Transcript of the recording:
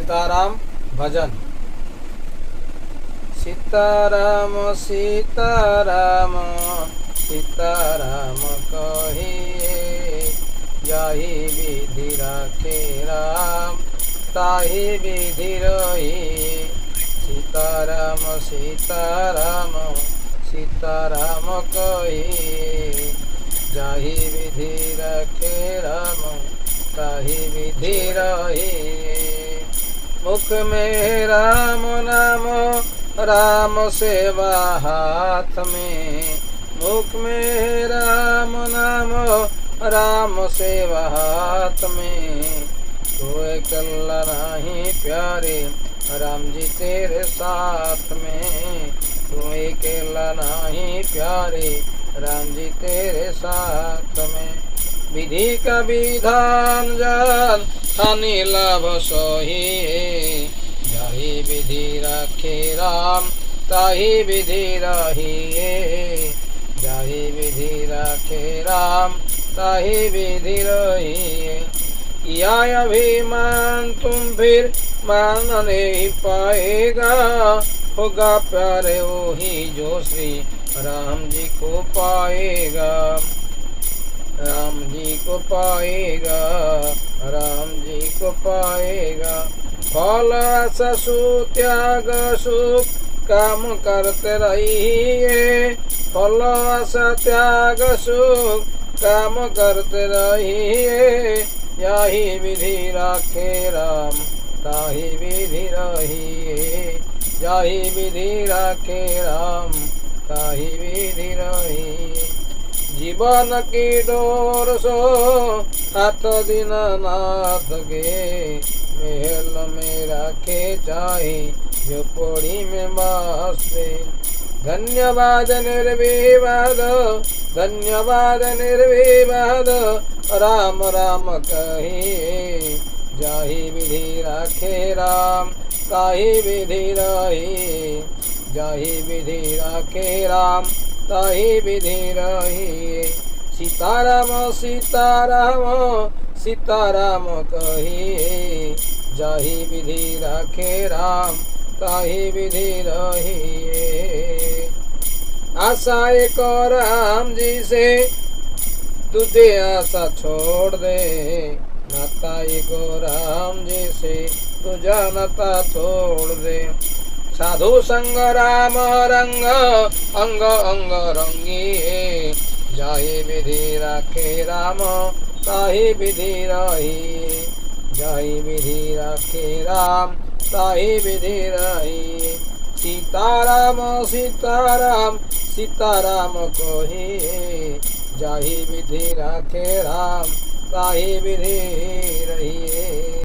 सीताराम भजन। सीताराम सीताराम सीताराम कहिए, जाहि विधि राखे राम ताहि विधि रहिए। सीताराम सीताराम सीताराम कहिए, जाहि विधि राखे राम ताहि विधि रहिए। मुख में राम नाम राम सेवा हाथ में, मुख में राम नाम राम सेवा हाथ में। कोई कल्ला नहीं प्यारे राम जी तेरे साथ में, कोई केला नहीं प्यारे राम जी तेरे साथ में। विधि का विधान जान हानि लाभ सोहिए, जाहि विधि राखे राम ताहि विधि रहिए। जाहि विधि राखे राम ताहि विधि रहिए। या अभिमान तुम फिर मान नहीं पाएगा, होगा प्यारे वही जो श्री राम जी को पाएगा। राम जी को पाएगा, राम जी को पाएगा। फल आशा सु त्याग सुख काम करते रहिए, फल आशा त्याग सुख काम करते रहिए। यही विधि राखे राम ताहि विधि रहिए, यही विधि राखे राम ताहि विधि रहिए। जीवन की डोर सो हाथ दीनानाथ गे, महल में रखे चाहे झोपड़ी में बासे। धन्यवाद निर्विवाद धन्यवाद निर्विवाद राम राम कहिए, जाहि विधि राखे राम ताहि विधि रहिए। जाहि विधि राखे राम ताहि विधि रहिए। सीताराम सीताराम सीताराम कहिए, जाहि विधि राखे राम ताहि विधि रहिए। आशा एक राम जी से तुझे आशा छोड़ दे, नाता एक राम जी से तुझा नाता छोड़ दे। साधु संग राम रंग अंग अंग रंगिए, जाहि विधि राखे राम ताहि विधि रहिए। जाहि विधि राखे राम ताहि विधि रहिए। सीताराम सीताराम सीताराम कहिए, जाहि विधि राखे राम ताहि विधि रहिए।